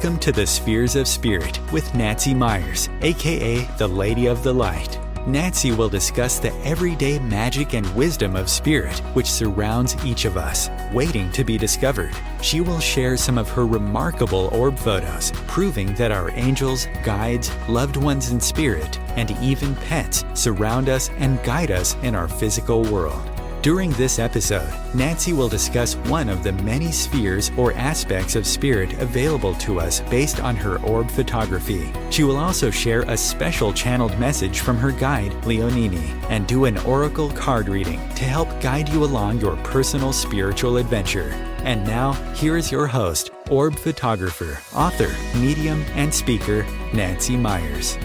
Welcome to the Spheres of Spirit with Nancy Myers, aka the Lady of the Light. Nancy will discuss the everyday magic and wisdom of spirit which surrounds each of us, waiting to be discovered. She will share some of her remarkable orb photos, proving that our angels, guides, loved ones in spirit, and even pets surround us and guide us in our physical world. During this episode, Nancy will discuss one of the many spheres or aspects of spirit available to us based on her orb photography. She will also share a special channeled message from her guide, Leonini, and do an oracle card reading to help guide you along your personal spiritual adventure. And now, here is your host, orb photographer, author, medium, and speaker, Nancy Myers.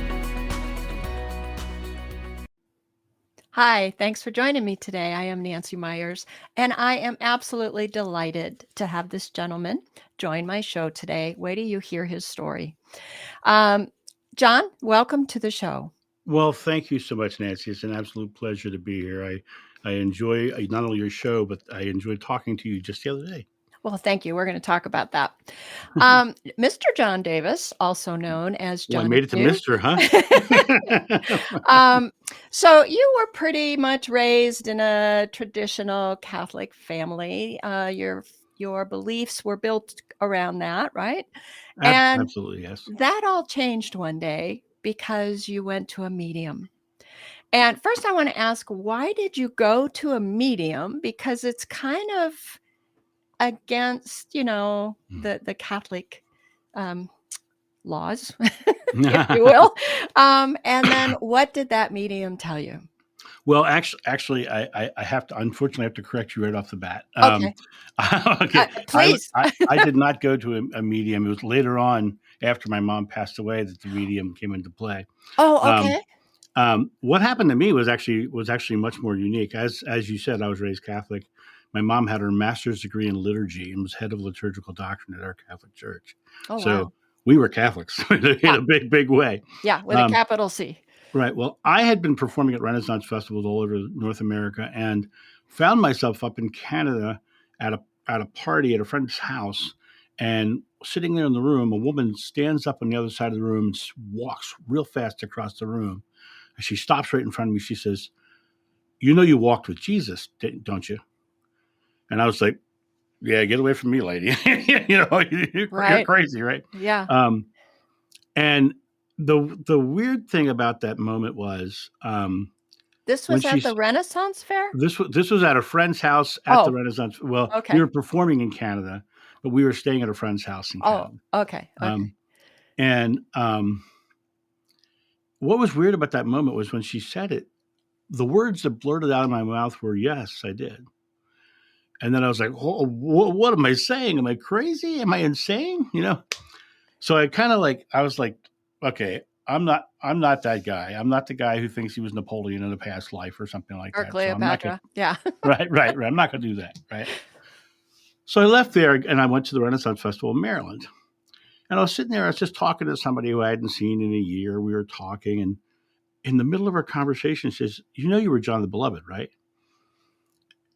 Hi, thanks for joining me today. I am Nancy Myers, and I am absolutely delighted to have this gentleman join my show today. Wait till you hear his story. John, welcome to the show. Well, thank you so much, Nancy. It's an absolute pleasure to be here. I enjoy not only your show, but I enjoyed talking to you just the other day. Well, thank you. We're going to talk about that. Mr. John Davis, also known as John. Well, I made it to Mr., huh? So you were pretty much raised in a traditional Catholic family. Your beliefs were built around that, right? And absolutely, yes. That all changed one day because you went to a medium. And first I want to ask, why did you go to a medium? Because it's kind of against, the Catholic laws, if you will. And then what did that medium tell you? Well, actually, I have to, unfortunately, have to correct you right off the bat. Okay. Okay. Please. I did not go to a medium. It was later on, after my mom passed away, that the medium came into play. Oh, okay. What happened to me was actually much more unique. As you said, I was raised Catholic. My mom had her master's degree in liturgy and was head of liturgical doctrine at our Catholic church. Oh, so wow. We were Catholics in a big way. Yeah, with a capital C. Right. Well, I had been performing at Renaissance festivals all over North America and found myself up in Canada at a party at a friend's house. And sitting there in the room, a woman stands up on the other side of the room and walks real fast across the room. And she stops right in front of me. She says, "You know you walked with Jesus, don't you?" And I was like, "Yeah, get away from me, lady." You're crazy, right? Yeah. And the weird thing about that moment was this was at the Renaissance Fair? This was at a friend's house at the Renaissance. Well, okay. We were performing in Canada, but we were staying at a friend's house in Canada. Oh, okay. What was weird about that moment was when she said it, the words that blurted out of my mouth were, "Yes, I did." And then I was like, "Oh, what am I saying? Am I crazy? Am I insane?" So I was like, okay, I'm not that guy. I'm not the guy who thinks he was Napoleon in a past life or something like that. Or Cleopatra. Yeah. Right. I'm not going to do that. Right. So I left there and I went to the Renaissance Festival in Maryland. And I was sitting there, I was just talking to somebody who I hadn't seen in a year. We were talking, and in the middle of our conversation, she says, "You know, you were John the Beloved, right?"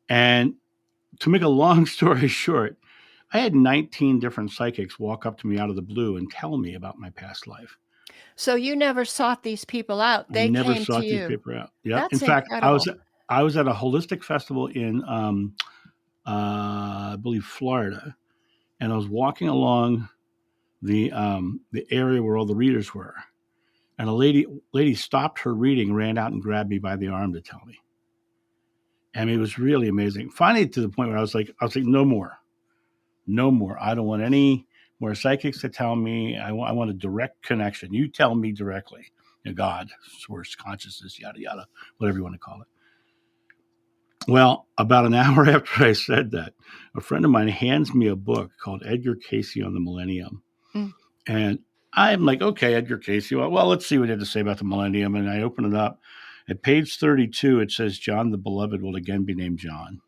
And to make a long story short, I had 19 different psychics walk up to me out of the blue and tell me about my past life. So you never sought these people out; they never came sought to you. These people out. Yeah. That's in fact, incredible. I was at a holistic festival in, I believe, Florida, and I was walking along the area where all the readers were, and a lady stopped her reading, ran out, and grabbed me by the arm to tell me. And it was really amazing. Finally, to the point where I was like, no more. I don't want any more psychics to tell me. I want a direct connection. You tell me directly. God, source, consciousness, yada, yada, whatever you want to call it. Well, about an hour after I said that, a friend of mine hands me a book called Edgar Cayce on the Millennium. And I'm like, okay, Edgar Cayce. Well, let's see what he had to say about the millennium. And I open it up. At page 32, it says, "John the Beloved will again be named John."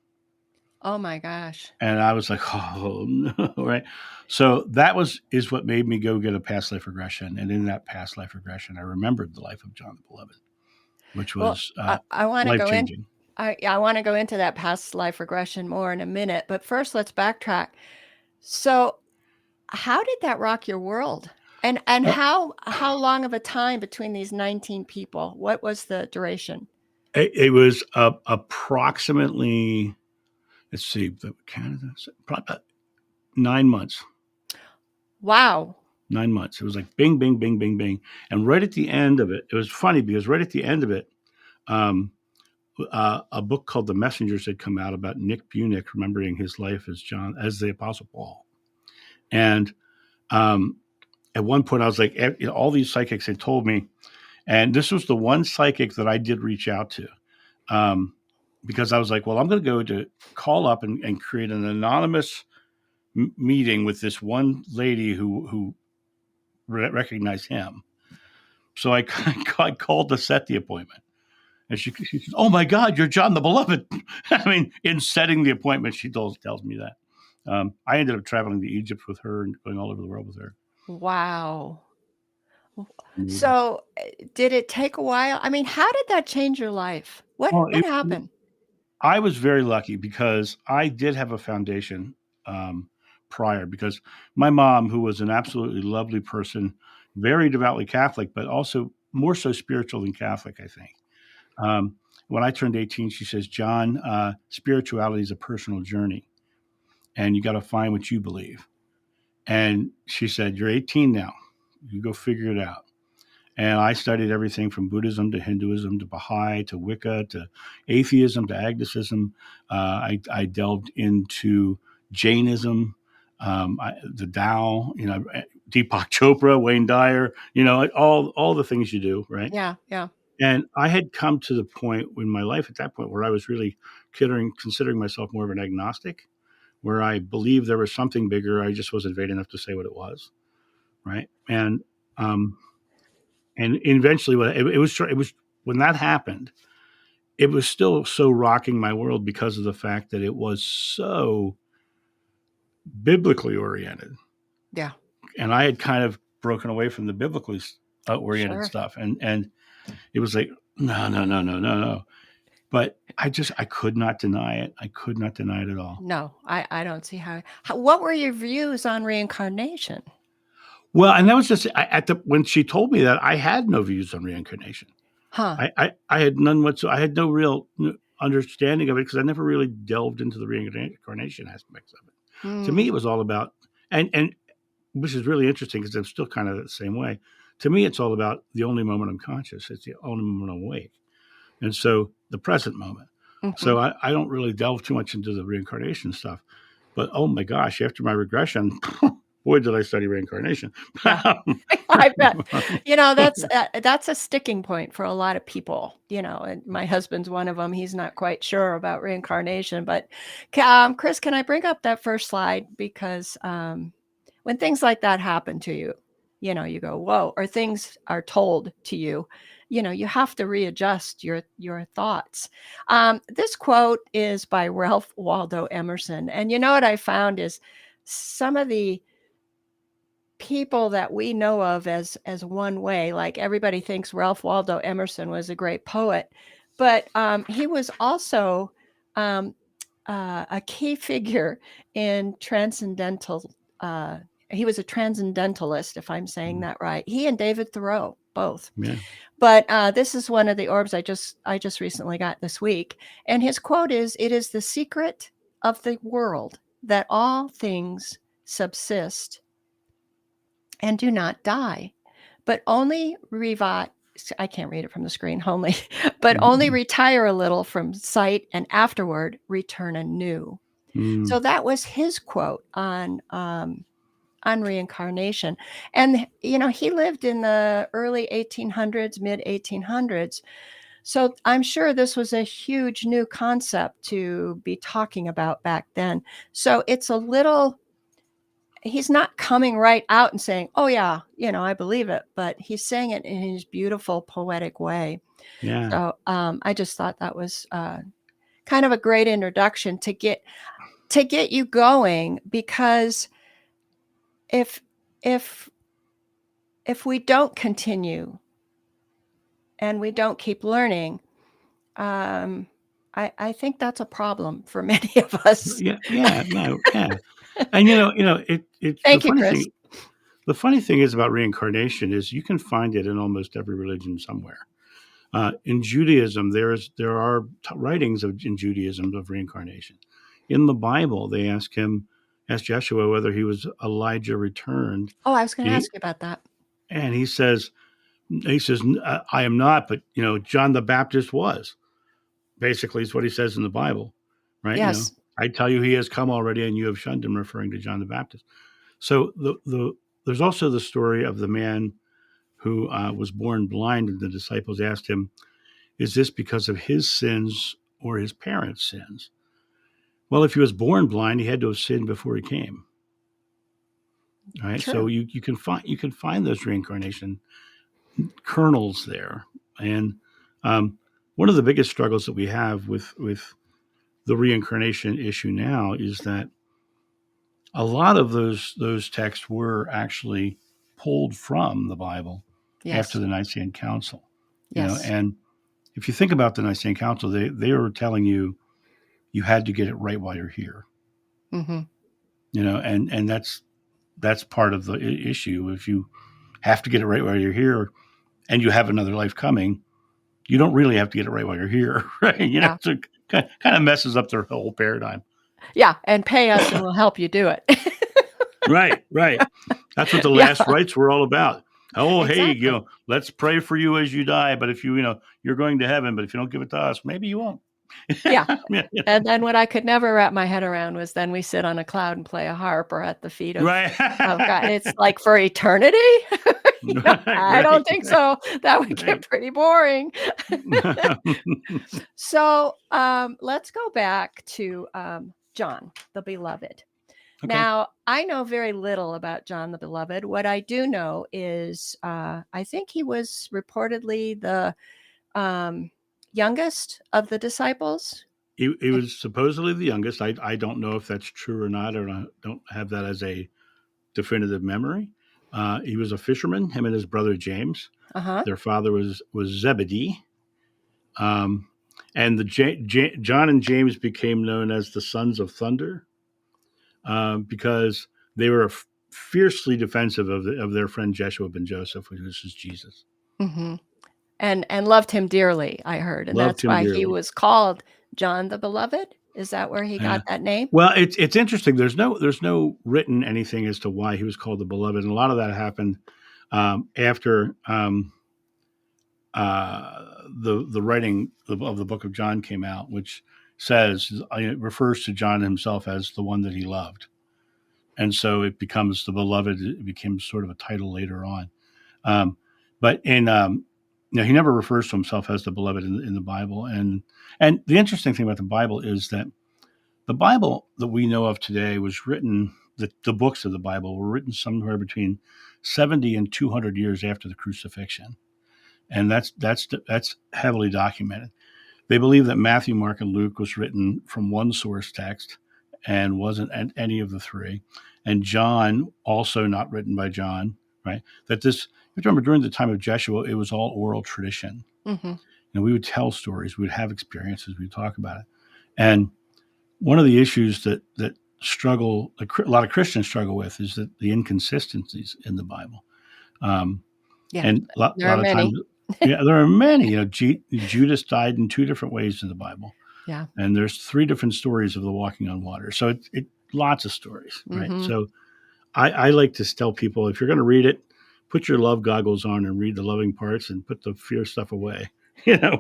Oh my gosh. And I was like, oh no, right? So that is what made me go get a past life regression. And in that past life regression, I remembered the life of John the Beloved, which was life-changing. I want to go into that past life regression more in a minute, but first let's backtrack. So How did that rock your world? And how long of a time between these 19 people? What was the duration? It was approximately, let's see, Canada, probably about 9 months. Wow. 9 months. It was like bing, bing, bing, bing, bing. And right at the end of it, it was funny because right at the end of it, um, a book called The Messengers had come out about Nick Bunick remembering his life as the Apostle Paul. And at one point, I was like, all these psychics had told me, and this was the one psychic that I did reach out to, because I was like, well, I'm going to go to call up and create an anonymous meeting with this one lady who recognized him. So I called to set the appointment. And she said, "Oh my God, you're John the Beloved." I mean, in setting the appointment, she tells me that. I ended up traveling to Egypt with her and going all over the world with her. Wow. Amazing. So, did it take a while? I mean, how did that change your life? What happened? I was very lucky because I did have a foundation prior, because my mom, who was an absolutely lovely person, very devoutly Catholic, but also more so spiritual than Catholic, I think. When I turned 18, she says, "John, spirituality is a personal journey, and you got to find what you believe." And she said, "You're 18 now. You go figure it out." And I studied everything from Buddhism to Hinduism to Baha'i to Wicca to atheism to agnosticism. I delved into Jainism, the Tao, Deepak Chopra, Wayne Dyer, all the things you do, right? Yeah, yeah. And I had come to the point in my life at that point where I was really considering myself more of an agnostic, where I believed there was something bigger. I just wasn't vain enough to say what it was, right? And eventually, it was when that happened, it was still so rocking my world because of the fact that it was so biblically oriented. Yeah. And I had kind of broken away from the biblically oriented stuff, and it was like, no. But I could not deny it. I could not deny it at all. No, I don't see how. What were your views on reincarnation? Well, and that was just when she told me that, I had no views on reincarnation. Huh. I had none whatsoever. I had no real understanding of it because I never really delved into the reincarnation aspects of it. To me, it was all about, and which is really interesting because I'm still kind of the same way. To me, it's all about the only moment I'm conscious. It's the only moment I'm awake. And so the present moment. So I don't really delve too much into the reincarnation stuff. But oh my gosh, after my regression, boy, did I study reincarnation. Yeah. I bet. That's a sticking point for a lot of people, and my husband's one of them. He's not quite sure about reincarnation. But Chris, can I bring up that first slide? Because when things like that happen to you, you go, whoa, or things are told to you, you have to readjust your thoughts. This quote is by Ralph Waldo Emerson. And what I found is some of the people that we know of as one way, like everybody thinks Ralph Waldo Emerson was a great poet, but he was also a key figure in transcendental. He was a transcendentalist, if I'm saying that right. He and David Thoreau, both. Yeah. But this is one of the orbs I just recently got this week, and his quote is, "It is the secret of the world that all things subsist and do not die, but only revive." I can't read it from the screen, only, but only retire a little from sight and afterward return anew. So that was his quote on reincarnation. And, he lived in the early 1800s, mid 1800s. So I'm sure this was a huge new concept to be talking about back then. So it's a little, he's not coming right out and saying, "Oh yeah, I believe it," but he's saying it in his beautiful poetic way. Yeah. So I just thought that was kind of a great introduction to get you going, because if we don't continue and we don't keep learning, I think that's a problem for many of us. Yeah. No. Yeah. And it's Thank you, Chris. The funny thing is about reincarnation is you can find it in almost every religion somewhere. In Judaism, there are writings in Judaism of reincarnation. In the Bible, they asked Yeshua whether he was Elijah returned. Oh, I was going to He, ask you about that. and he says, I am not, but John the Baptist was. Basically, is what he says in the Bible, right? Yes. I tell you, he has come already, and you have shunned him, referring to John the Baptist. So there's also the story of the man who was born blind, and the disciples asked him, "Is this because of his sins or his parents' sins?" Well, if he was born blind, he had to have sinned before he came. All right, True. so you can find those reincarnation kernels there, and one of the biggest struggles that we have with the reincarnation issue now is that a lot of those texts were actually pulled from the Bible after Yes. the Nicene Council. Yes. And if you think about the Nicene Council, they were telling you had to get it right while you're here. Mm-hmm. And that's part of the issue. If you have to get it right while you're here, and you have another life coming, you don't really have to get it right while you're here, right? Yeah. So it kind of messes up their whole paradigm. Yeah, and pay us and we'll help you do it. Right. That's what the last rites were all about. Oh, Exactly. hey, let's pray for you as you die. But if you're going to heaven, but if you don't give it to us, maybe you won't. Yeah. And then what I could never wrap my head around was then we sit on a cloud and play a harp or at the feet of God. It's like for eternity. I don't think so. That would get pretty boring. So let's go back to John the Beloved. Okay. Now, I know very little about John the Beloved. What I do know is I think he was reportedly the youngest of the disciples. He was supposedly the youngest. I don't know if that's true or not, or I don't have that as a definitive memory. He was a fisherman, him and his brother James. Uh-huh. Their father was Zebedee. And John and James became known as the Sons of Thunder because they were fiercely defensive of their friend Yeshua ben Joseph, who is Jesus. Mm-hmm. And loved him dearly, I heard. And that's why he was called John the Beloved. Is that where he got that name? Well, it's interesting. There's no written anything as to why he was called the Beloved, and a lot of that happened after the writing of the Book of John came out, which says it refers to John himself as the one that he loved, and so it becomes the Beloved. It became sort of a title later on, but in he never refers to himself as the Beloved in the Bible. And the interesting thing about the Bible is that the Bible that we know of today was written. The books of the Bible were written somewhere between 70 and 200 years after the crucifixion. And that's heavily documented. They believe that Matthew, Mark, and Luke was written from one source text and wasn't any of the three. And John, also not written by John, right? That this, you have to remember, during the time of Yeshua, it was all oral tradition. Mm-hmm. And we would tell stories, we would have experiences, we'd talk about it. And one of the issues that a lot of Christians struggle with is that the inconsistencies in the Bible. And a lot of times, there are many. Judas died in two different ways in the Bible. Yeah. And there's three different stories of the walking on water. So it lots of stories, right? Mm-hmm. So I like to tell people, if you're going to read it, put your love goggles on and read the loving parts and put the fear stuff away. Yeah.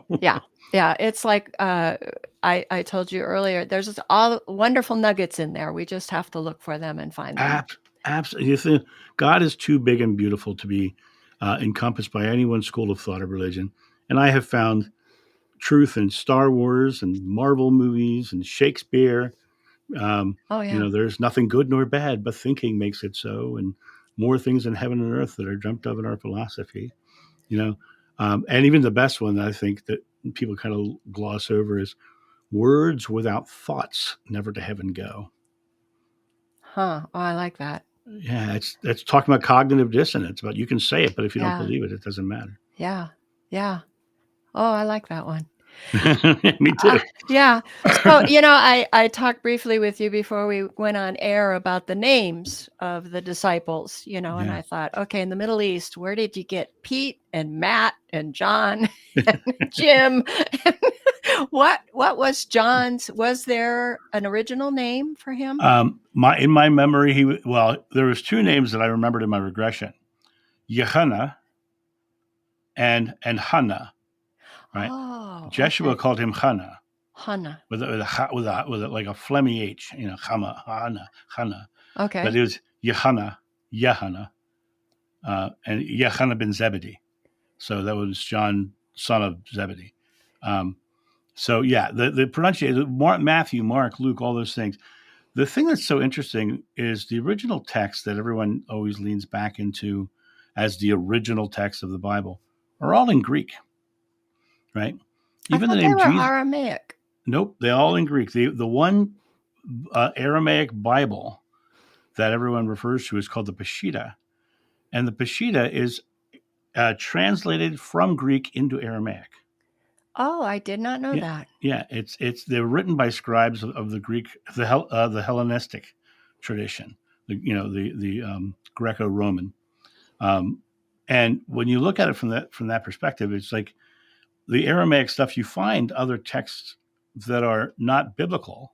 It's like I told you earlier, there's just all wonderful nuggets in there. We just have to look for them and find them. Absolutely. God is too big and beautiful to be encompassed by any one school of thought or religion. And I have found truth in Star Wars and Marvel movies and Shakespeare. There's nothing good nor bad, but thinking makes it so. And more things in heaven and earth that are dreamt of in our philosophy. And even the best one that I think that people kind of gloss over is words without thoughts never to heaven go. Huh. Oh, I like that. Yeah, it's talking about cognitive dissonance, but you can say it, but if you don't believe it, it doesn't matter. Yeah. Oh, I like that one. Me too. Yeah. So, I talked briefly with you before we went on air about the names of the disciples, and Yeah. I thought, okay, in the Middle East, where did you get Pete and Matt and John and Jim? What was John's? Was there an original name for him? In my memory, there was two names that I remembered in my regression: Yehanna and Hannah. Right? Oh, Jeshua okay. called him Hannah Hannah. with like a phlegmy H, Chama, Hannah. But Okay. it was Yehanna, and Yehanna ben Zebedee. So that was John, son of Zebedee. So yeah, the pronunciation, Matthew, Mark, Luke, all those things. The thing that's so interesting is the original text that everyone always leans back into as the original text of the Bible are all in Greek, right? I Even the thought they name were Jesus. Aramaic. Nope, they're all in Greek. The one Aramaic Bible that everyone refers to is called the Peshitta, and the Peshitta is translated from Greek into Aramaic. Oh, I did not know Yeah, that. yeah. They're written by scribes of the Greek, the Hellenistic tradition, the Greco-Roman. And when you look at it from that perspective, it's like the Aramaic stuff. You find other texts that are not biblical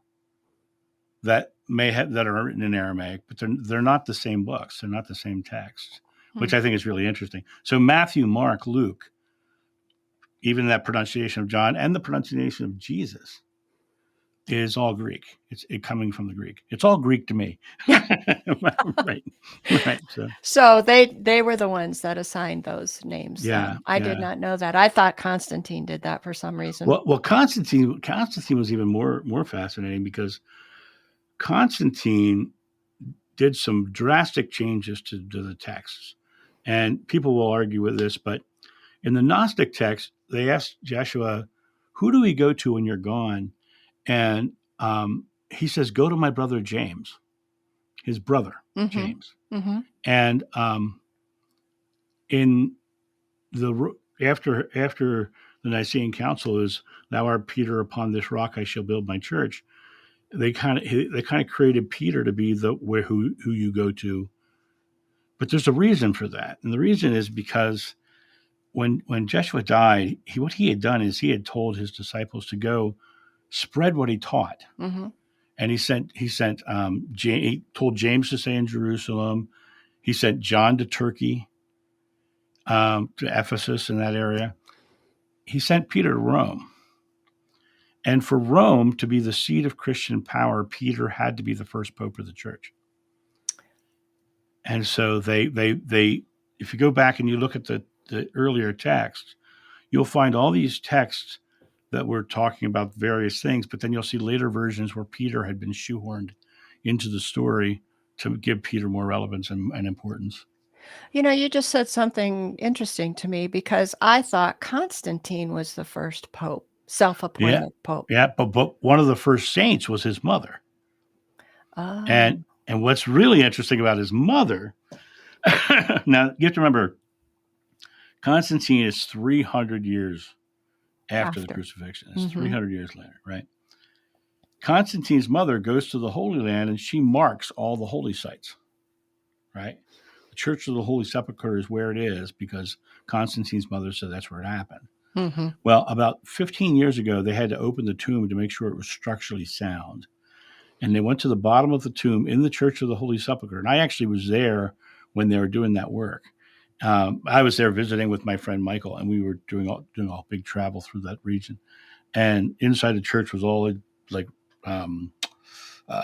that are written in Aramaic, but they're not the same books. They're not the same text, which I think is really interesting. So Matthew, Mark, Luke, even that pronunciation of John and the pronunciation of Jesus is all Greek. It's coming from the Greek. It's all Greek to me. Right. So they were the ones that assigned those names. Yeah, I did not know that. I thought Constantine did that for some reason. Well, Constantine was even more fascinating because Constantine did some drastic changes to the texts, and people will argue with this, but in the Gnostic text, they asked Yeshua, "Who do we go to when you're gone?" And he says, "Go to my brother James." His brother, James. Mm-hmm. And in the after the Nicene Council is, "Thou art Peter, upon this rock I shall build my church." They kind of created Peter to be who you go to, but there's a reason for that, and the reason is because when Jeshua died, what he had done is he had told his disciples to go spread what he taught. Mm-hmm. And he told James to stay in Jerusalem. He sent John to Turkey, to Ephesus in that area. He sent Peter to Rome. And for Rome to be the seat of Christian power, Peter had to be the first pope of the church. And so they if you go back and you look at the earlier texts, you'll find all these texts that were talking about various things, but then you'll see later versions where Peter had been shoehorned into the story to give Peter more relevance and importance. You just said something interesting to me because I thought Constantine was the first pope, self-appointed pope. Yeah, but one of the first saints was his mother. Oh. And what's really interesting about his mother, now you have to remember, Constantine is 300 years after the crucifixion. It's 300 years later, right? Constantine's mother goes to the Holy Land and she marks all the holy sites, right? The Church of the Holy Sepulchre is where it is because Constantine's mother said that's where it happened. Mm-hmm. Well, about 15 years ago, they had to open the tomb to make sure it was structurally sound. And they went to the bottom of the tomb in the Church of the Holy Sepulchre. And I actually was there when they were doing that work. I was there visiting with my friend Michael, and we were doing all big travel through that region. And inside the church was all like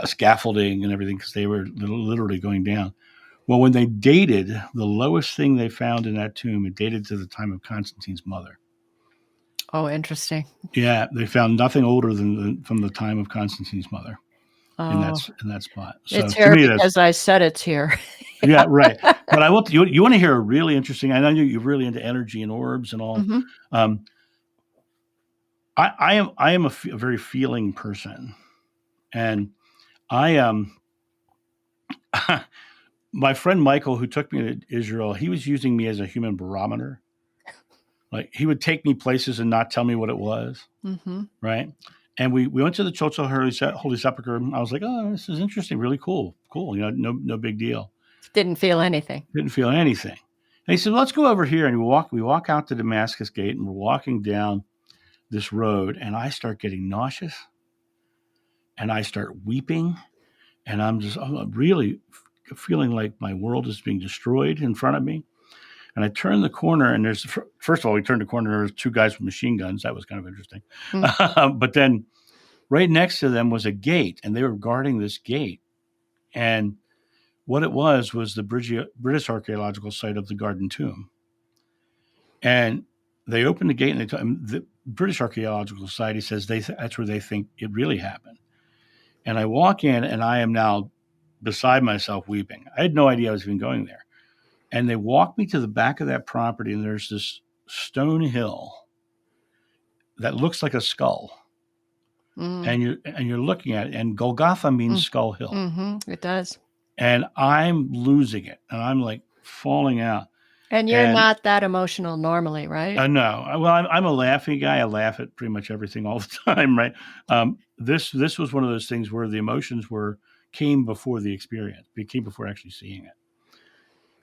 scaffolding and everything because they were literally going down. Well, when they dated, the lowest thing they found in that tomb, it dated to the time of Constantine's mother. Oh, interesting. Yeah, they found nothing older than from the time of Constantine's mother. Oh, in that spot. So it's here because I said it's here. Yeah, right. But I will. You want to hear a really interesting? I know you're really into energy and orbs and all. Mm-hmm. I am a very feeling person, and I am. My friend Michael, who took me to Israel, he was using me as a human barometer. Like he would take me places and not tell me what it was. Mm-hmm. Right. And we went to the Church of Holy Sepulchre. I was like, oh, this is interesting. Really cool. Cool. No big deal. Didn't feel anything. Didn't feel anything. And he said, let's go over here. And we walk out to Damascus Gate, and we're walking down this road, and I start getting nauseous, and I start weeping, and I'm really feeling like my world is being destroyed in front of me. And I turn the corner, and first of all, we turned the corner, and there was two guys with machine guns. That was kind of interesting. But then right next to them was a gate, and they were guarding this gate. And what it was the British archaeological site of the Garden Tomb. And they opened the gate, and the British Archaeological Society says that's where they think it really happened. And I walk in, and I am now beside myself weeping. I had no idea I was even going there. And they walk me to the back of that property, and there's this stone hill that looks like a skull. And you're looking at it, and Golgotha means Skull Hill. Mm-hmm. It does. And I'm losing it, and I'm like falling out. And you're not that emotional normally, right? No. Well, I'm a laughing guy. I laugh at pretty much everything all the time, right? This was one of those things where the emotions came before the experience. It came before actually seeing it.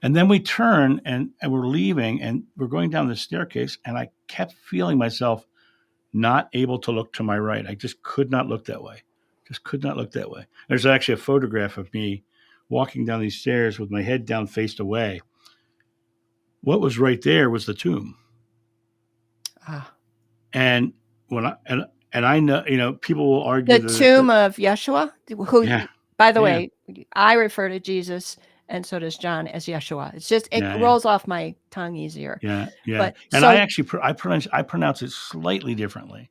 And then we turn, and we're leaving, and we're going down the staircase, and I kept feeling myself not able to look to my right. I just could not look that way. Just could not look that way. There's actually a photograph of me walking down these stairs with my head down, faced away. What was right there was the tomb. And when I know, people will argue the tomb of Yeshua, who, by the way, I refer to Jesus, and so does John, as Yeshua. It's just rolls off my tongue easier. Yeah. But, and I actually I pronounce it slightly differently.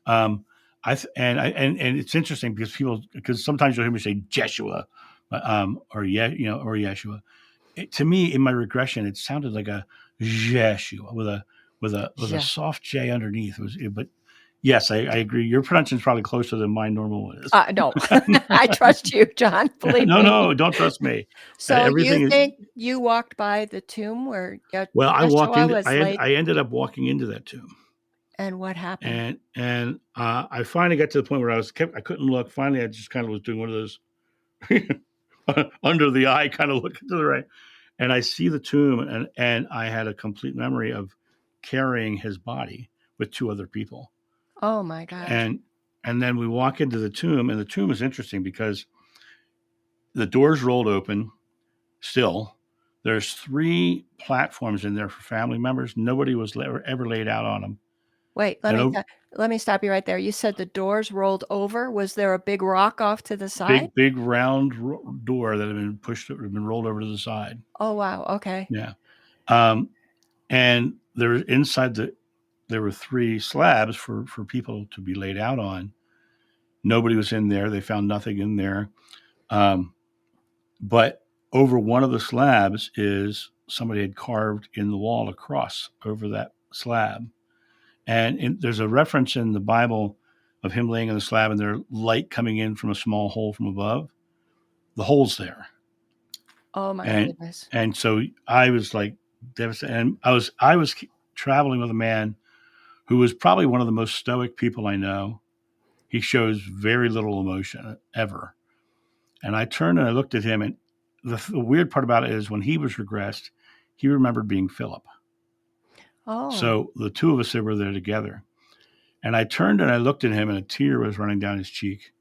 And it's interesting because sometimes you'll hear me say Jeshua, or Yeshua. To me, in my regression, it sounded like a Yeshua with a soft J underneath. But yes, I agree. Your pronunciation is probably closer than my normal one is. No, I trust you, John. Believe me. No, don't trust me. So you think you walked by the tomb where Well, I walked in. I ended up walking into that tomb. And what happened? And I finally got to the point where I couldn't look. Finally, I just kind of was doing one of those under the eye kind of look to the right. And I see the tomb, and I had a complete memory of carrying his body with two other people. Oh my gosh. And then we walk into the tomb, and the tomb is interesting because the doors rolled open still. There's 3 platforms in there for family members. Nobody was ever laid out on them. Wait, let me stop you right there. You said the doors rolled over. Was there a big rock off to the side? Big round door that had been rolled over to the side. Oh, wow. Okay. Yeah. And there were 3 slabs for people to be laid out on. Nobody was in there. They found nothing in there. But over one of the slabs is somebody had carved in the wall a cross over that slab. And there's a reference in the Bible of him laying on the slab and there's light coming in from a small hole from above. The hole's there. Oh my goodness. And so I was like devastated. And I was traveling with a man who was probably one of the most stoic people I know. He shows very little emotion ever. And I turned and I looked at him, and the weird part about it is when he was regressed, he remembered being Philip. Oh. So the two of us were there together. And I turned and I looked at him, and a tear was running down his cheek.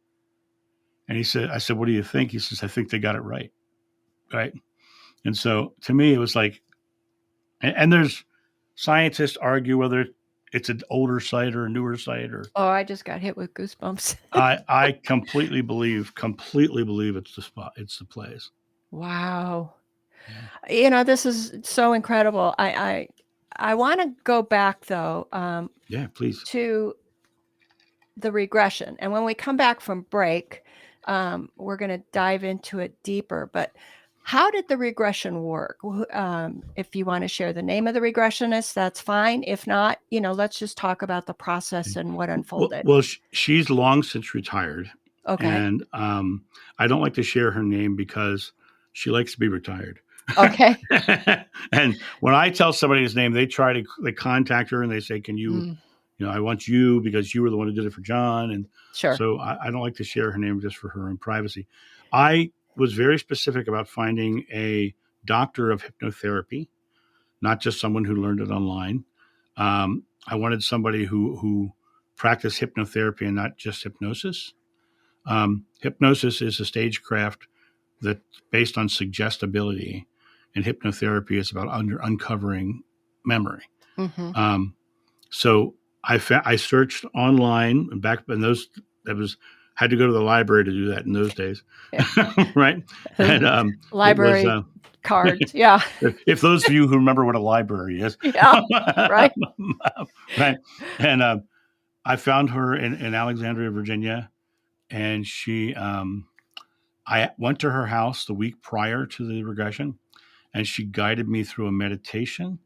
And I said, what do you think? He says, I think they got it right. Right. And so to me, it was like, and there's scientists argue whether it's an older site or a newer site Oh, I just got hit with goosebumps. I completely believe it's the spot. It's the place. Wow. Yeah. This is so incredible. I want to go back though. Yeah, please. To the regression. And when we come back from break, we're going to dive into it deeper, but how did the regression work? If you want to share the name of the regressionist, that's fine. If not, let's just talk about the process and what unfolded. Well, she's long since retired. Okay. And I don't like to share her name because she likes to be retired. Okay. And when I tell somebody his name, they contact her and they say, can you, I want you because you were the one who did it for John. And Sure. so I don't like to share her name just for her own privacy. I was very specific about finding a doctor of hypnotherapy, not just someone who learned it online. I wanted somebody who practiced hypnotherapy and not just hypnosis. Hypnosis is a stagecraft that's based on suggestibility, and hypnotherapy is about uncovering memory. Mm-hmm. So I searched online, and back in those, had to go to the library to do that in those days, Yeah. right? And Library it was cards. Yeah. if those of you who remember what a library is, Yeah. Right. right? And I found her in Alexandria, Virginia, and I went to her house the week prior to the regression, and she guided me through a meditation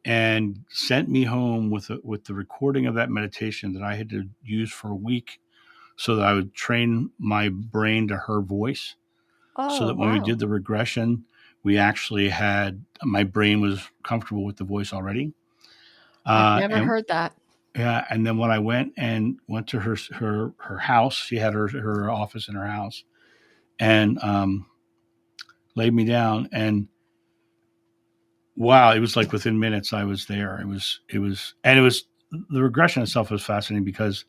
and sent me home with the recording of that meditation that I had to use for a week so that I would train my brain to her voice. So Oh, that when we did wow. the regression, we actually my brain was comfortable with the voice already. I've never And heard that. yeah, and then when I went to her house, she had her office in her house, and laid me down, and wow, it was like within minutes I was there. It was the regression itself was fascinating because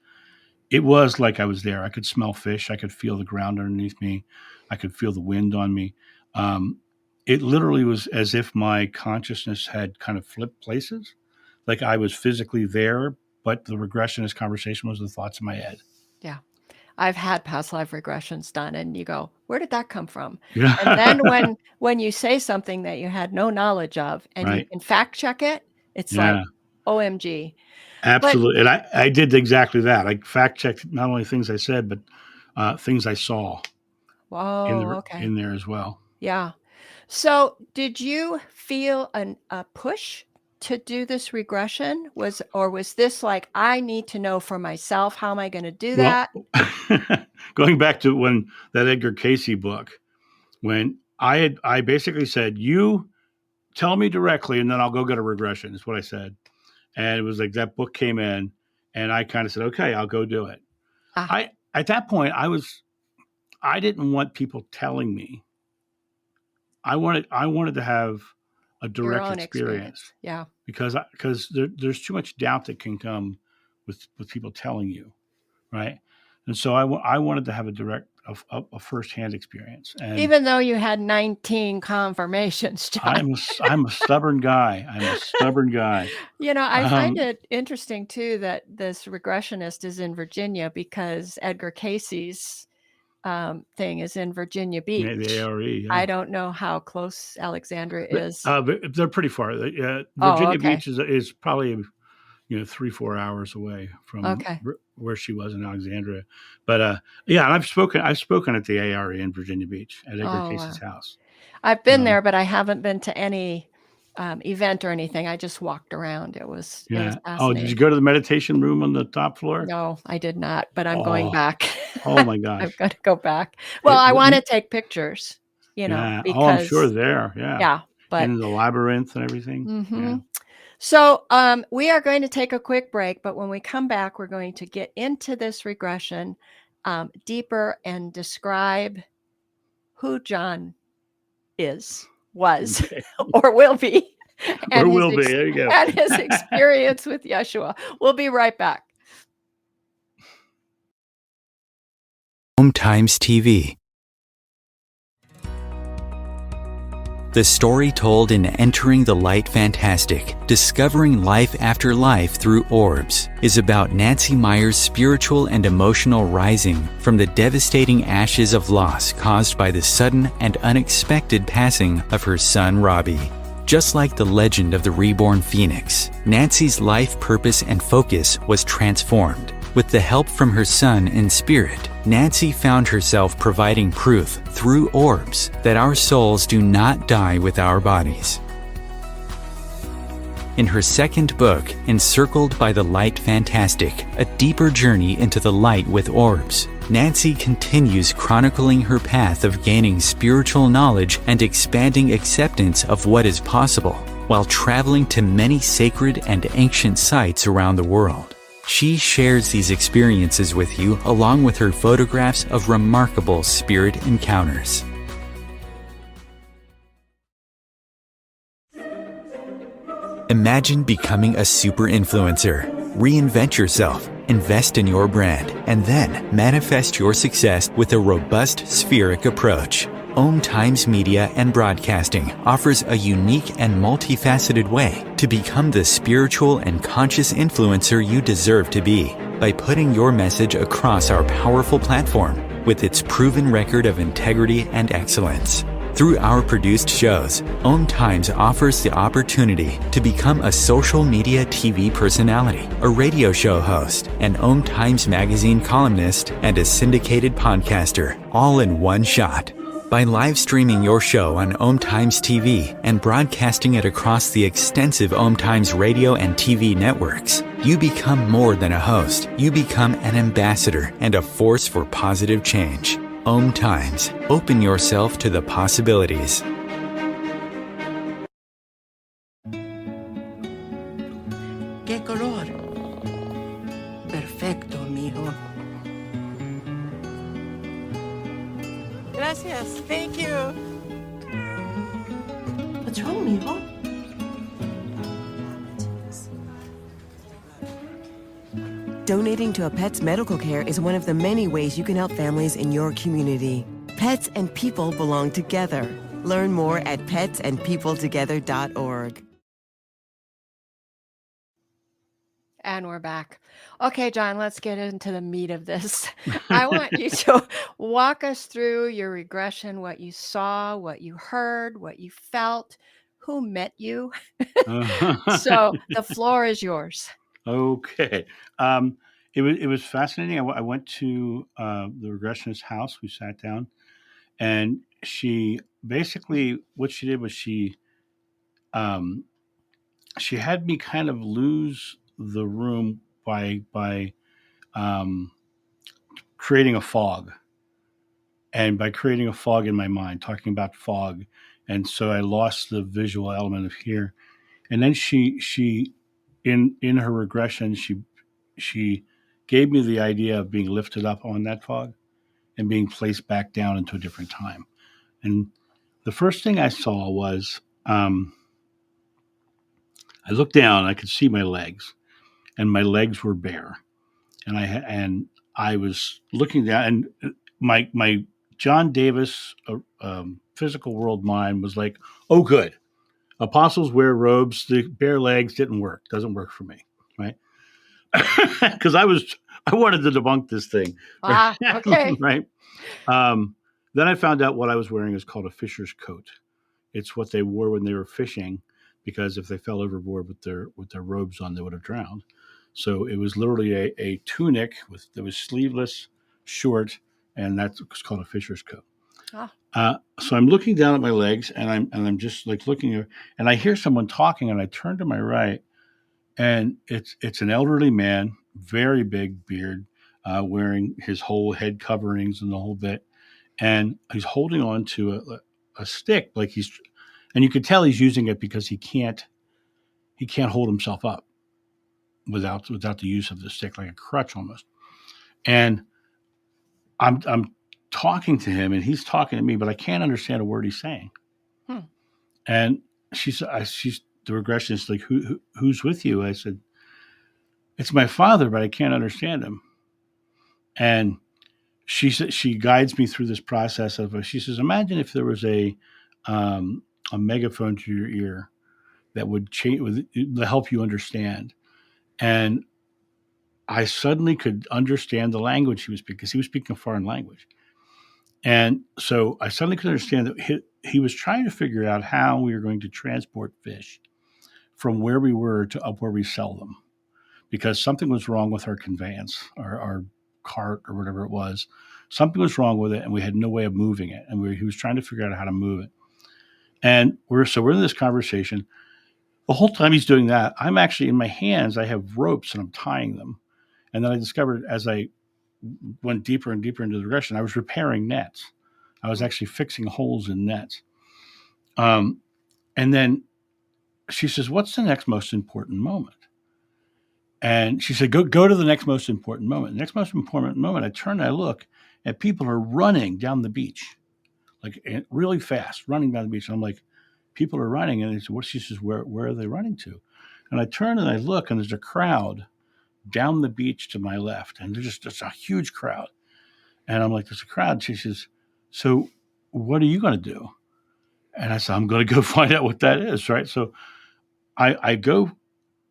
it was like I was there. I could smell fish. I could feel the ground underneath me. I could feel the wind on me. It literally was as if my consciousness had kind of flipped places. Like I was physically there, but the regressionist conversation was the thoughts in my head. Yeah. I've had past life regressions done, and you go, where did that come from? Yeah. And then when you say something that you had no knowledge of and you Right. can fact check it, it's like, Yeah. OMG. Absolutely. And I did exactly that. I fact checked not only things I said, but things I saw Whoa, okay. in there as well. Yeah. So did you feel a push to do this regression? Was this like, I need to know for myself, how am I going to do Well, that? going back to when that Edgar Cayce book, when I basically said, you tell me directly and then I'll go get a regression, is what I said. And it was like that book came in and I kind of said, okay, I'll go do it. At that point, I didn't want people telling me. I wanted to have a direct Your own experience. Yeah. Because there's too much doubt that can come with people telling you, right? And so I wanted to have a firsthand experience. And even though you had 19 confirmations, John. I'm a stubborn guy. I find it interesting too that this regressionist is in Virginia because Edgar Cayce's thing is in Virginia Beach. The ARE. Yeah. I don't know how close Alexandria is. They're pretty far. Virginia Beach is probably 3-4 hours away from where she was in Alexandria. But yeah, I've spoken at the ARE in Virginia Beach at Edgar Cayce's house. I've been there, but I haven't been to any event or anything. I just walked around. It was fascinating. Did you go to the meditation room on the top floor? No, I did not, but I'm going back. Oh my gosh. I'm going to go back. Well, I want to take pictures, because I'm sure there. Yeah. Yeah. But in the labyrinth and everything. Mm-hmm. Yeah. So we are going to take a quick break, but when we come back, we're going to get into this regression deeper and describe who John was, or will be. And There you go. And his experience with Yeshua. We'll be right back. Home Times TV. The story told in Entering the Light Fantastic, Discovering Life After Life Through Orbs, is about Nancy Meyer's spiritual and emotional rising from the devastating ashes of loss caused by the sudden and unexpected passing of her son Robbie. Just like the legend of the reborn phoenix, Nancy's life purpose and focus was transformed. With the help from her son in spirit, Nancy found herself providing proof through orbs that our souls do not die with our bodies. In her second book, Encircled by the Light Fantastic, A Deeper Journey into the Light with Orbs, Nancy continues chronicling her path of gaining spiritual knowledge and expanding acceptance of what is possible, while traveling to many sacred and ancient sites around the world. She shares these experiences with you along with her photographs of remarkable spirit encounters. Imagine becoming a super influencer. Reinvent yourself, invest in your brand, and then manifest your success with a robust spheric approach. Om Times Media and Broadcasting offers a unique and multifaceted way to become the spiritual and conscious influencer you deserve to be by putting your message across our powerful platform with its proven record of integrity and excellence. Through our produced shows, Om Times offers the opportunity to become a social media TV personality, a radio show host, an Om Times magazine columnist, and a syndicated podcaster, all in one shot. By live streaming your show on Om Times TV and broadcasting it across the extensive Om Times radio and TV networks, you become more than a host. You become an ambassador and a force for positive change. Om Times. Open yourself to the possibilities. ¿Qué color? Perfecto, mijo. Gracias. Thank you. What's wrong, mijo? Donating to a pet's medical care is one of the many ways you can help families in your community. Pets and people belong together. Learn more at petsandpeopletogether.org. And we're back. Okay, John, let's get into the meat of this. I want you to walk us through your regression, what you saw, what you heard, what you felt, who met you. So the floor is yours. Okay. It was fascinating. I went to the regressionist's house. We sat down, and she basically, what she did was she had me kind of lose the room by creating a fog, and by creating a fog in my mind, talking about fog, and so I lost the visual element of here. And then she in her regression she gave me the idea of being lifted up on that fog and being placed back down into a different time. And the first thing I saw was I looked down, I could see my legs, and my legs were bare. And I was looking down, and my John Davis physical world mind was like, oh, good. Apostles wear robes. The bare legs doesn't work for me, right? Because I wanted to debunk this thing. Okay. Right. Then I found out what I was wearing is called a fisher's coat. It's what they wore when they were fishing, because if they fell overboard with their robes on, they would have drowned. So it was literally a tunic that was sleeveless, short, and that's called a fisher's coat. So I'm looking down at my legs, and I'm just like looking, and I hear someone talking, and I turn to my right, and it's an elderly man, very big beard, wearing his whole head coverings and the whole bit, and he's holding on to a stick, like and you could tell he's using it because he can't hold himself up without the use of the stick, like a crutch almost. And I'm talking to him, and he's talking to me, but I can't understand a word he's saying. And she's the regressionist, like, who's with you? I said, it's my father, but I can't understand him. And she guides me through this process of, she says, imagine if there was a megaphone to your ear that would change, to help you understand. And I suddenly could understand the language he was speaking, because he was speaking a foreign language. And so I suddenly could understand that he was trying to figure out how we were going to transport fish from where we were to up where we sell them, because something was wrong with our conveyance, our cart or whatever it was. Something was wrong with it, and we had no way of moving it. And he was trying to figure out how to move it. And we're in this conversation. The whole time he's doing that, I'm actually in my hands, I have ropes and I'm tying them. And then I discovered as I went deeper and deeper into the regression, I was repairing nets. I was actually fixing holes in nets. And then she says, "What's the next most important moment?" And she said, go to the next most important moment. The next most important moment, I turn and I look, and people are running down the beach, like really fast, running down the beach. And I'm like, people are running. And they said, she says, where are they running to? And I turn and I look, and there's a crowd down the beach to my left. And there's just a huge crowd. And I'm like, there's a crowd. She says, so what are you going to do? And I said, I'm going to go find out what that is. Right. So I go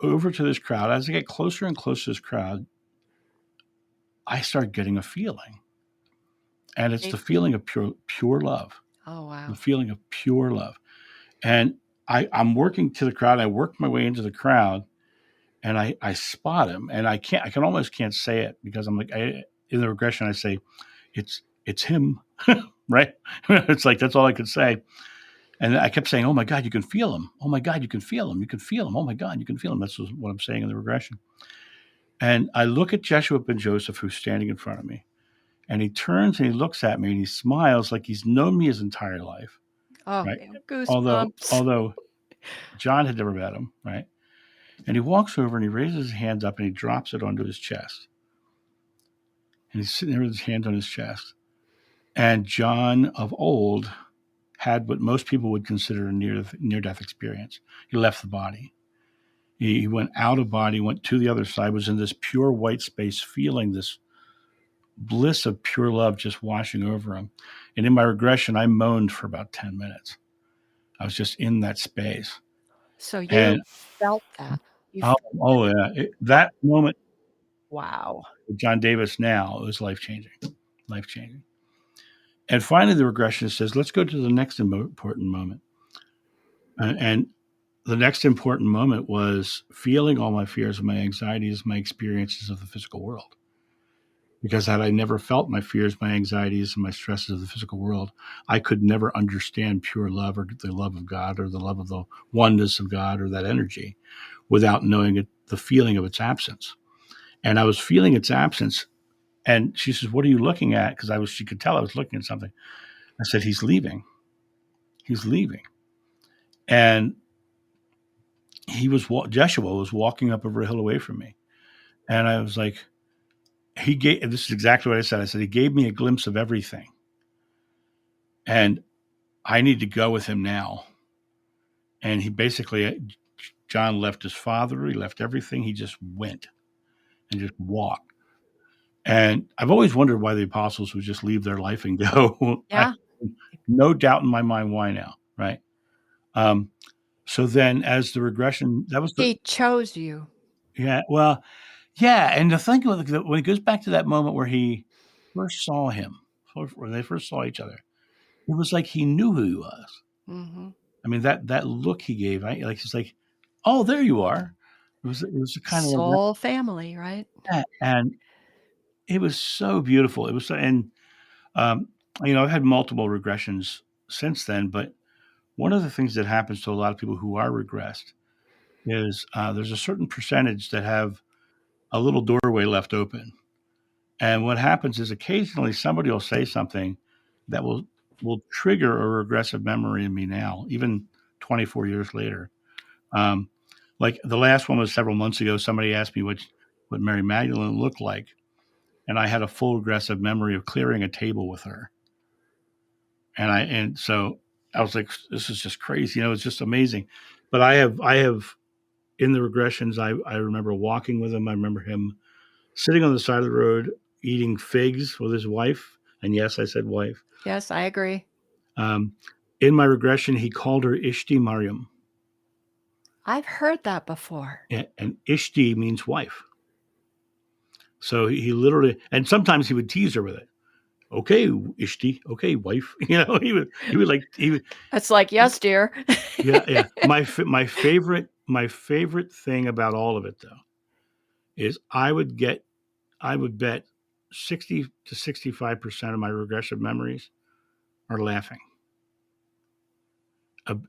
over to this crowd. As I get closer and closer to this crowd, I start getting a feeling. And it's the feeling of pure love. Oh, wow. The feeling of pure love. And I'm working to the crowd. I work my way into the crowd, and I spot him. And I almost can't say it because I'm like, in the regression, I say, it's him, right? It's like, that's all I could say. And I kept saying, oh my God, you can feel him. Oh my God, you can feel him. You can feel him. Oh my God, you can feel him. That's what I'm saying in the regression. And I look at Yeshua ben Joseph, who's standing in front of me. And he turns and he looks at me and he smiles like he's known me his entire life. Oh, Right. goosebumps. Although John had never met him, right? And he walks over and he raises his hands up and he drops it onto his chest. And he's sitting there with his hand on his chest. And John of old had what most people would consider a near-death experience. He left the body. He went out of body, went to the other side, was in this pure white space, feeling this bliss of pure love just washing over him. And in my regression, I moaned for about 10 minutes. I was just in that space. So you And felt that. yeah. That moment, Wow. with John Davis now, it was life-changing. Life-changing. And finally, the regression says, let's go to the next important moment. And the next important moment was feeling all my fears and my anxieties, my experiences of the physical world. Because had I never felt my fears, my anxieties, and my stresses of the physical world, I could never understand pure love or the love of God or the love of the oneness of God or that energy without knowing it, the feeling of its absence. And I was feeling its absence. And she says, what are you looking at? Because she could tell I was looking at something. I said, he's leaving. He's leaving. And Yeshua was walking up over a hill away from me. And I was like, this is exactly what I said. I said, he gave me a glimpse of everything. And I need to go with him now. And he basically, John left his father. He left everything. He just went and just walked. And I've always wondered why the apostles would just leave their life and go. Yeah. No doubt in my mind why now, right? So then as the regression, He chose you. Yeah, well, yeah. And the thing, when it goes back to that moment where he first saw him, when they first saw each other, it was like he knew who he was. Mm-hmm. I mean, that look he gave, he's like, oh, there you are. It was a kind of Soul family, right? that, and it was so beautiful. It was so, and I've had multiple regressions since then, but one of the things that happens to a lot of people who are regressed is there's a certain percentage that have a little doorway left open. And what happens is occasionally somebody will say something that will trigger a regressive memory in me now, even 24 years later. Like the last one was several months ago. Somebody asked me what Mary Magdalene looked like, and I had a full regressive memory of clearing a table with her. And so I was like, this is just crazy. It's just amazing. But I have in the regressions, I remember walking with him. I remember him sitting on the side of the road eating figs with his wife. And yes, I said wife. Yes, I agree. In my regression, he called her Ishti Mariam. I've heard that before. And Ishti means wife. So he literally, and sometimes he would tease her with it. Okay, Ishti. Okay, wife. He would. It's like, yes, dear. Yeah. My favorite thing about all of it, though, is I would bet 60 to 65% of my regressive memories are laughing.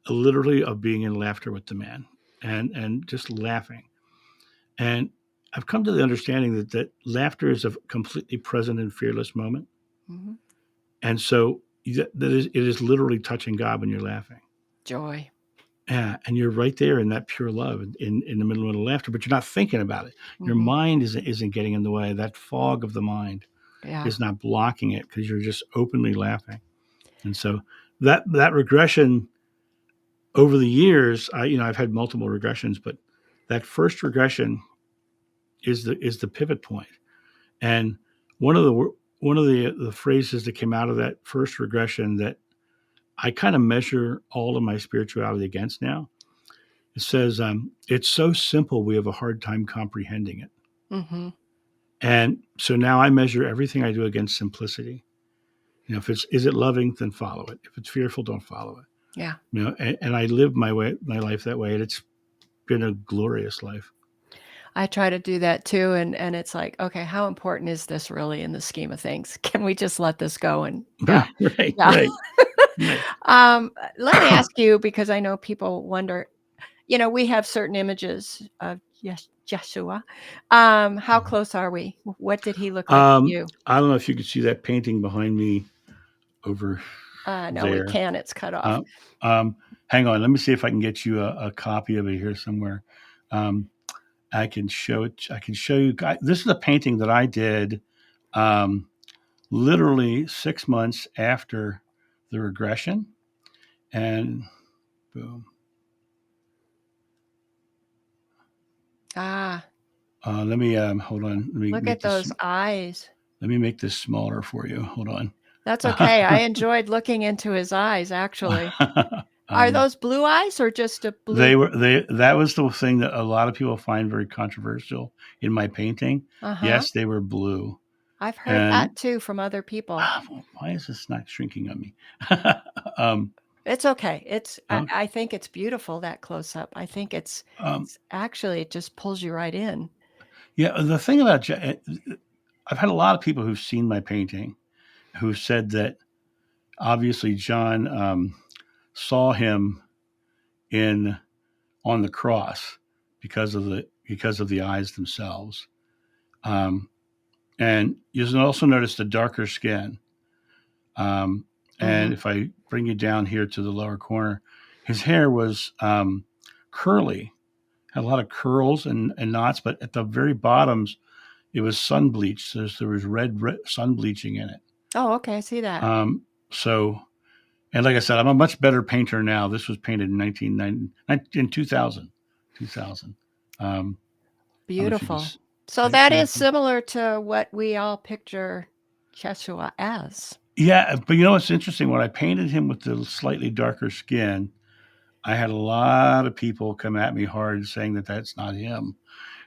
Literally of being in laughter with the man. and just laughing. And I've come to the understanding that laughter is a completely present and fearless moment. Mm-hmm. And so it is literally touching God when you're laughing. Joy. Yeah, and you're right there in that pure love in the middle of the laughter, but you're not thinking about it. Your Mm-hmm. mind isn't getting in the way. That fog of the mind Yeah. is not blocking it because you're just openly laughing. And so that regression over the years, I've had multiple regressions, but that first regression is the pivot point. And one of the phrases that came out of that first regression that I kind of measure all of my spirituality against now. It says, it's so simple, we have a hard time comprehending it. Mm-hmm. And so now I measure everything I do against simplicity. If is it loving, then follow it. If it's fearful, don't follow it. Yeah. And I live my life that way. And it's been a glorious life. I try to do that too. And it's like, okay, how important is this really in the scheme of things? Can we just let this go? And yeah. Right. Yeah. Right. Let me ask you, because I know people wonder, we have certain images of Yeshua. How close are we? What did he look like to you? I don't know if you could see that painting behind me over No, there. we can't. It's cut off. Hang on. Let me see if I can get you a copy of it here somewhere. I can show it. I can show you. This is a painting that I did literally 6 months after the regression. And boom. Let me hold on. Let me Look at those eyes. Let me make this smaller for you. Hold on. That's okay. I enjoyed looking into his eyes, actually. Are those blue eyes or just a blue? That was the thing that a lot of people find very controversial in my painting. Uh-huh. Yes, they were blue. I've heard that too from other people. Why is this not shrinking on me? It's okay. I think it's beautiful, that close up. I think it's actually, it just pulls you right in. Yeah. The thing about, I've had a lot of people who've seen my painting who said that obviously John saw him on the cross because of the eyes themselves. And you'll also notice the darker skin. And if I bring you down here to the lower corner, his hair was curly, had a lot of curls and knots, but at the very bottoms, it was sun bleached. So there was red sun bleaching in it. Oh, okay. I see that. And like I said, I'm a much better painter now. This was painted in 2000. Beautiful. So that is similar to what we all picture Yeshua as. Yeah, but what's interesting? When I painted him with the slightly darker skin, I had a lot of people come at me hard saying that that's not him.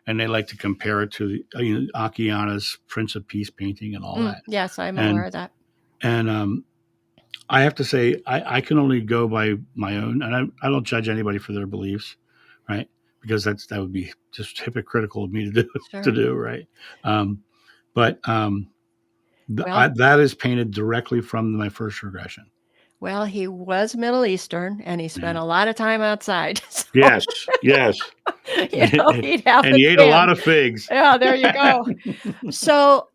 And they like to compare it to Akiana's Prince of Peace painting and all that. Yes, I'm aware of that. And I have to say, I can only go by my own, and I don't judge anybody for their beliefs, right? Because that would be just hypocritical of me to do, Sure. Right? That is painted directly from my first regression. Well, he was Middle Eastern, and he spent a lot of time outside. So, yes. He'd have and he ate a lot of figs. Yeah, there you go. So,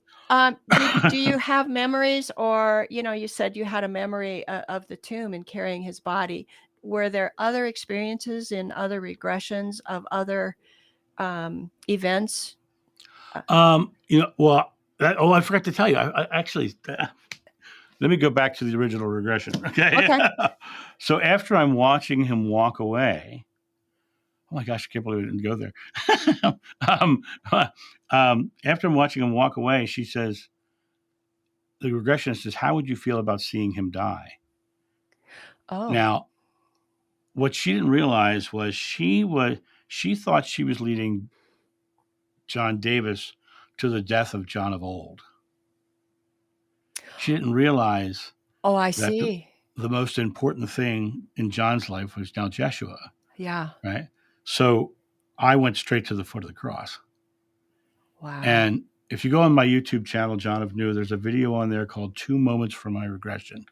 do you have memories, or you said you had a memory of the tomb and carrying his body? Were there other experiences in other regressions of other events? Well, I forgot to tell you. I actually. Let me go back to the original regression. Okay. So after I'm watching him walk away, oh my gosh, I can't believe I didn't go there. After I'm watching him walk away, she says, the regressionist says, how would you feel about seeing him die? Oh. Now, what she didn't realize was she thought she was leading John Davis to the death of John of old. She didn't realize. Oh, I see. The most important thing in John's life was now Yeshua. Yeah. Right. So I went straight to the foot of the cross. Wow. And if you go on my YouTube channel, John of New, there's a video on there called 2 Moments from My Regression.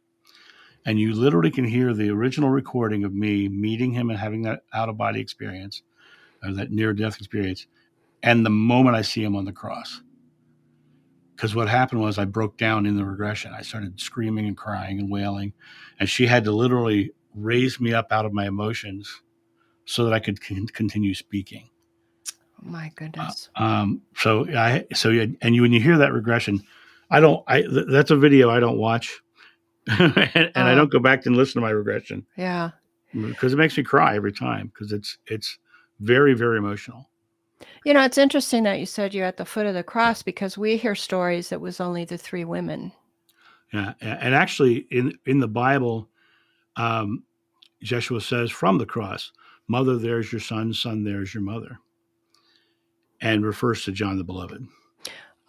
And you literally can hear the original recording of me meeting him and having that out-of-body experience. or that near-death experience, and the moment I see him on the cross. Because what happened was I broke down in the regression. I started screaming and crying and wailing, and she had to literally raise me up out of my emotions so that I could continue speaking. Oh, my goodness. And when you hear that regression, that's a video I don't watch, and I don't go back and listen to my regression. Yeah. Because it makes me cry every time, because it's very, very emotional. It's interesting that you said you're at the foot of the cross, because we hear stories that was only the 3 women. Yeah, and actually in the Bible, Yeshua says from the cross, "Mother, there's your son; son, there's your mother," and refers to John the Beloved.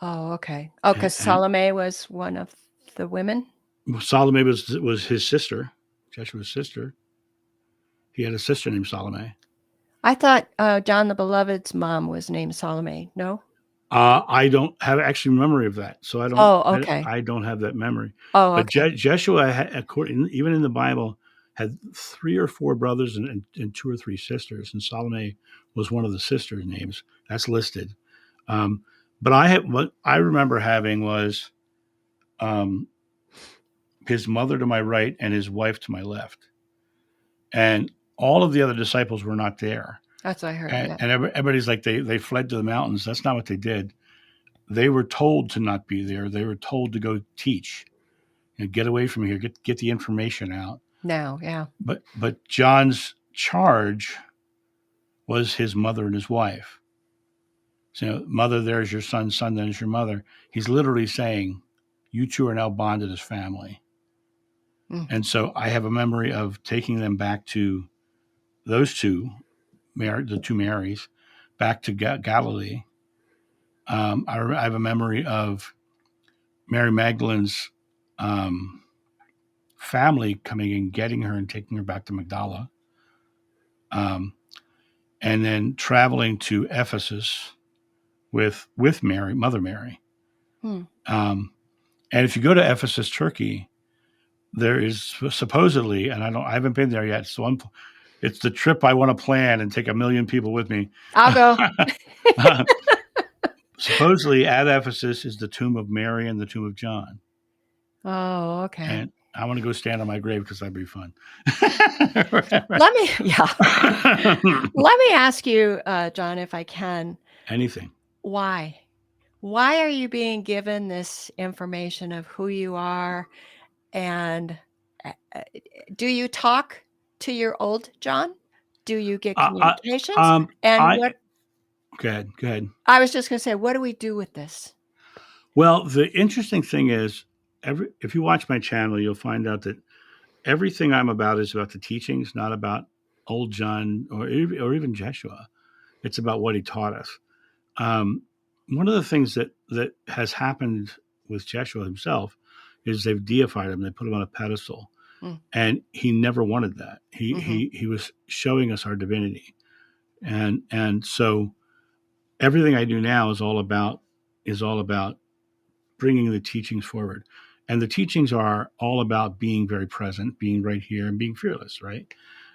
Oh, okay. Oh, because Salome was one of the women? Salome was his sister, Jeshua's sister. He had a sister named Salome. I thought John the Beloved's mom was named Salome. No? I don't have actually memory of that, so I don't. Oh, okay. I don't have that memory. Oh, But okay. Jeshua, even in the Bible, had 3 or 4 brothers and 2 or 3 sisters, and Salome was one of the sisters' names. That's listed. But what I remember having was his mother to my right and his wife to my left, and all of the other disciples were not there. That's what I heard. And, Yeah. and everybody's like they fled to the mountains. That's not what they did. They were told to not be there. They were told to go teach. Get away from here. Get the information out. Now, yeah. But John's charge was his mother and his wife. So, mother, there's your son. Son, there's your mother. He's literally saying, you two are now bonded as family. Mm. And so I have a memory of taking them back to those two, the 2 Marys, back to Galilee. I have a memory of Mary Magdalene's family coming and getting her and taking her back to Magdala, and then traveling to Ephesus with Mary, Mother Mary. And if you go to Ephesus, Turkey, there is supposedly, and I haven't been there yet, so it's the trip I want to plan and take 1 million people with me. I'll go. Supposedly at Ephesus is the tomb of Mary and the tomb of John. Oh, okay. And I want to go stand on my grave because that'd be fun. Let me ask you, John, if I can. Anything. Why? Why are you being given this information of who you are? And do you talk to your old John? Do you get communications? Go ahead. I was just going to say, what do we do with this? Well, the interesting thing is, if you watch my channel, you'll find out that everything I'm about is about the teachings, not about old John or even Yeshua. It's about what he taught us. One of the things that has happened with Yeshua himself is they've deified him. They put him on a pedestal, and he never wanted that. He was showing us our divinity, and so everything I do now is all about bringing the teachings forward. And the teachings are all about being very present, being right here, and being fearless, right?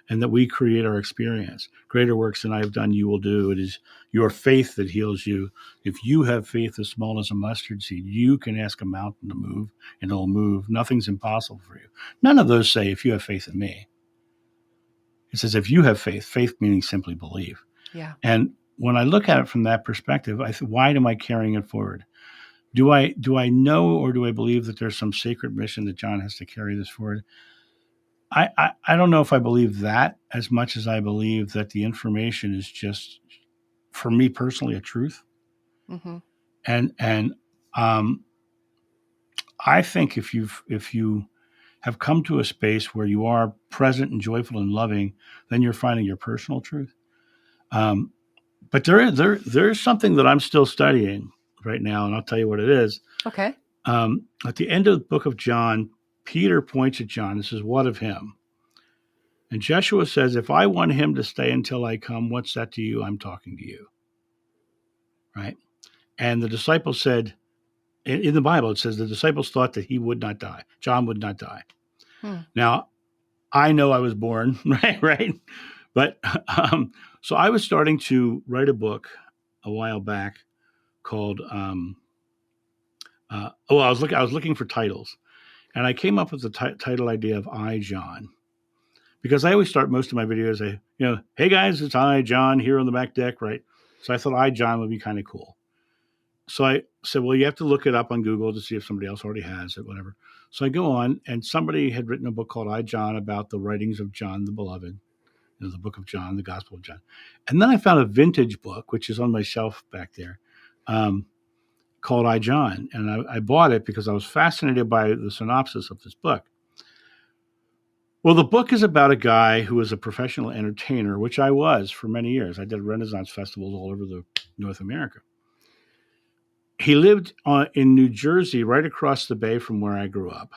And that we create our experience. Greater works than I have done, you will do. It is your faith that heals you. If you have faith as small as a mustard seed, you can ask a mountain to move, and it'll move. Nothing's impossible for you. None of those say, if you have faith in me. It says, if you have faith meaning simply believe. Yeah. And when I look at it from that perspective, I think, why am I carrying it forward? Do I know, or do I believe that there's some sacred mission that John has to carry this forward? I don't know if I believe that as much as I believe that the information is just, for me personally, a truth. Mm-hmm. And I think if you have come to a space where you are present and joyful and loving, then you're finding your personal truth. But there is something that I'm still studying right now, and I'll tell you what it is. Okay. At the end of the book of John, Peter points at John and says, what of him? And Yeshua says, if I want him to stay until I come, what's that to you? I'm talking to you. Right? And the disciples said, in the Bible, it says the disciples thought that he would not die. John would not die. Now, I know I was born, right? But So I was starting to write a book a while back called. I was looking for titles, and I came up with the title idea of I, John, because I always start most of my videos. Hey guys, it's I, John, here on the back deck, right? So I thought I, John would be kind of cool. So I said, well, you have to look it up on Google to see if somebody else already has it, whatever. So I go on, and somebody had written a book called I, John, about the writings of John the Beloved, the book of John, the Gospel of John. And then I found a vintage book, which is on my shelf back there, called I, John. And I bought it because I was fascinated by the synopsis of this book. Well, the book is about a guy who was a professional entertainer, which I was for many years. I did Renaissance festivals all over North America. He lived in New Jersey, right across the bay from where I grew up.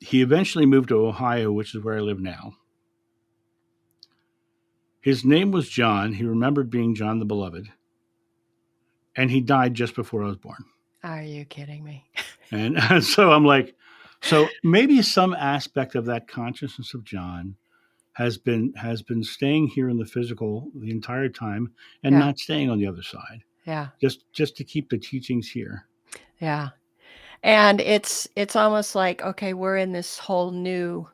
He eventually moved to Ohio, which is where I live now. His name was John. He remembered being John the Beloved. And he died just before I was born. Are you kidding me? And so I'm like, so maybe some aspect of that consciousness of John has been staying here in the physical the entire time and not staying on the other side. Yeah. Just to keep the teachings here. Yeah. And it's almost like, okay, we're in this whole new,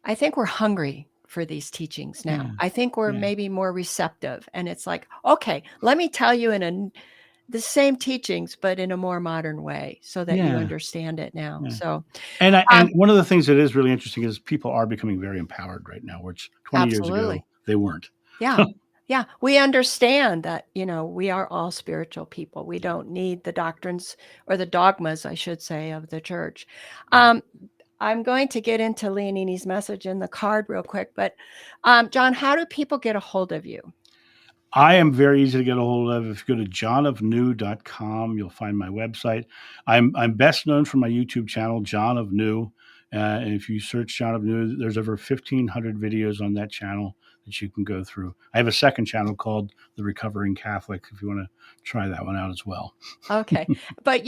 I think we're hungry for these teachings now. Yeah. I think we're maybe more receptive, and it's like, okay, let me tell you the same teachings, but in a more modern way so that you understand it now. Yeah. So, and one of the things that is really interesting is people are becoming very empowered right now, which 20 years ago, they weren't. Yeah. Yeah. We understand that, we are all spiritual people. We don't need the doctrines or the dogmas, I should say, of the church. I'm going to get into Leonini's message in the card real quick, but John, how do people get a hold of you? I am very easy to get a hold of. If you go to johnofnew.com, you'll find my website. I'm best known for my YouTube channel, John of New. And if you search John of New, there's over 1,500 videos on that channel that you can go through. I have a second channel called The Recovering Catholic, if you want to try that one out as well. Okay. But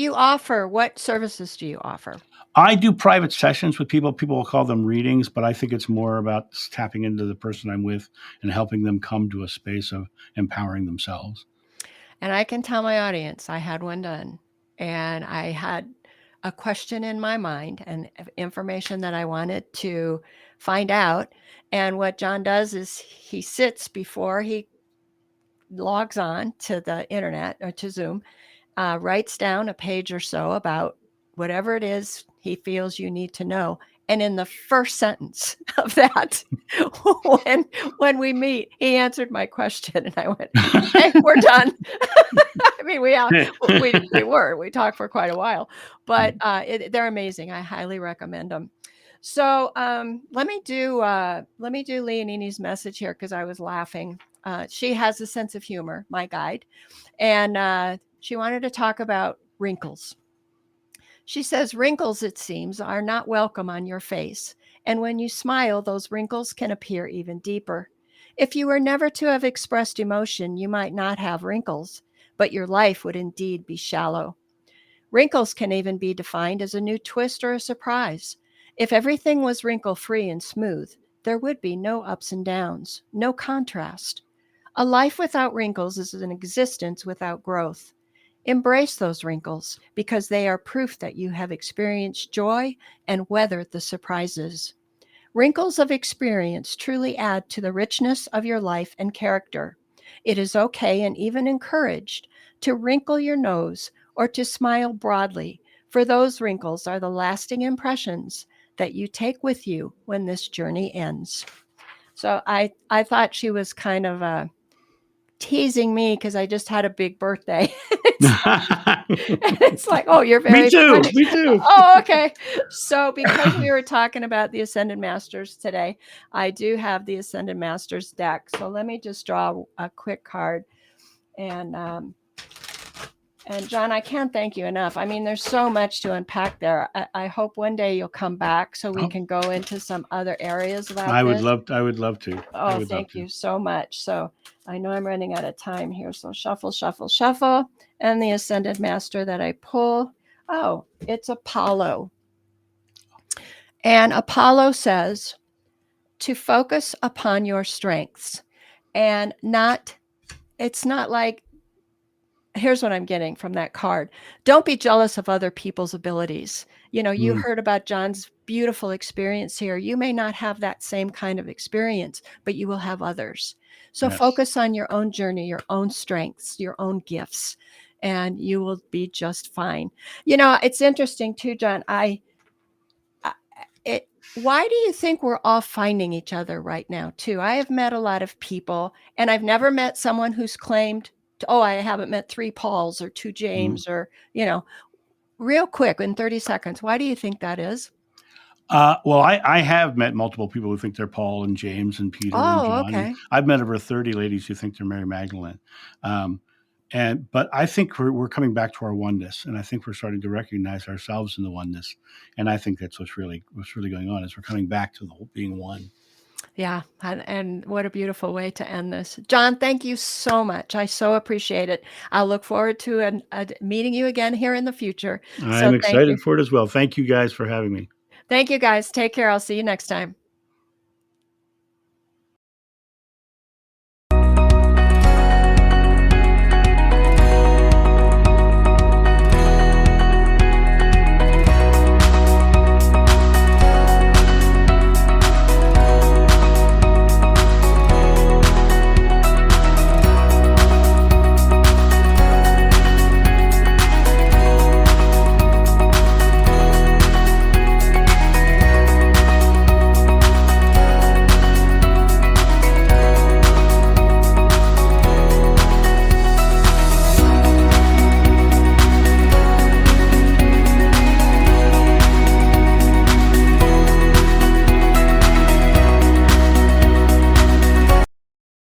what services do you offer? I do private sessions with people. People will call them readings, but I think it's more about tapping into the person I'm with and helping them come to a space of empowering themselves. And I can tell my audience, I had one done, and I had a question in my mind and information that I wanted to find out. And what John does is he sits before he logs on to the internet or to Zoom, writes down a page or so about whatever it is he feels you need to know. And in the first sentence of that, when we meet, he answered my question, and I went, "Hey, we're done." I mean, we talked for quite a while, but they're amazing. I highly recommend them. So let me do Leonini's message here, because I was laughing. She has a sense of humor, my guide, and she wanted to talk about wrinkles. She says, wrinkles, it seems, are not welcome on your face. And when you smile, those wrinkles can appear even deeper. If you were never to have expressed emotion, you might not have wrinkles, but your life would indeed be shallow. Wrinkles can even be defined as a new twist or a surprise. If everything was wrinkle-free and smooth, there would be no ups and downs, no contrast. A life without wrinkles is an existence without growth. Embrace those wrinkles, because they are proof that you have experienced joy and weathered the surprises. Wrinkles of experience truly add to the richness of your life and character. It is okay and even encouraged to wrinkle your nose or to smile broadly, for those wrinkles are the lasting impressions that you take with you when this journey ends. So I thought she was kind of teasing me because I just had a big birthday. It's like, oh, you're very Me too. funny. Me too. Oh, okay. So because we were talking about the Ascended Masters today, I do have the Ascended Masters deck. So let me just draw a quick card. And John, I can't thank you enough. I mean, there's so much to unpack there. I hope one day you'll come back so we can go into some other areas about this. I would love to. Oh, thank you so much. So I know I'm running out of time here. So shuffle, shuffle, shuffle. And the Ascended Master that I pull. Oh, it's Apollo. And Apollo says, to focus upon your strengths and it's not like, here's what I'm getting from that card. Don't be jealous of other people's abilities. You heard about John's beautiful experience here. You may not have that same kind of experience, but you will have others. So Yes. focus on your own journey, your own strengths, your own gifts, and you will be just fine. It's interesting too, John. Why do you think we're all finding each other right now too? I have met a lot of people, and I've never met someone who's claimed, I haven't met 3 Pauls or 2 James or, real quick in 30 seconds. Why do you think that is? Well, I have met multiple people who think they're Paul and James and Peter and Oh, John. okay. And I've met over 30 ladies who think they're Mary Magdalene. But I think we're coming back to our oneness, and I think we're starting to recognize ourselves in the oneness. And I think that's what's really going on, is we're coming back to being one. Yeah. And what a beautiful way to end this. John, thank you so much. I so appreciate it. I'll look forward to meeting you again here in the future. I'm excited for it as well. Thank you guys for having me. Thank you, guys. Take care. I'll see you next time.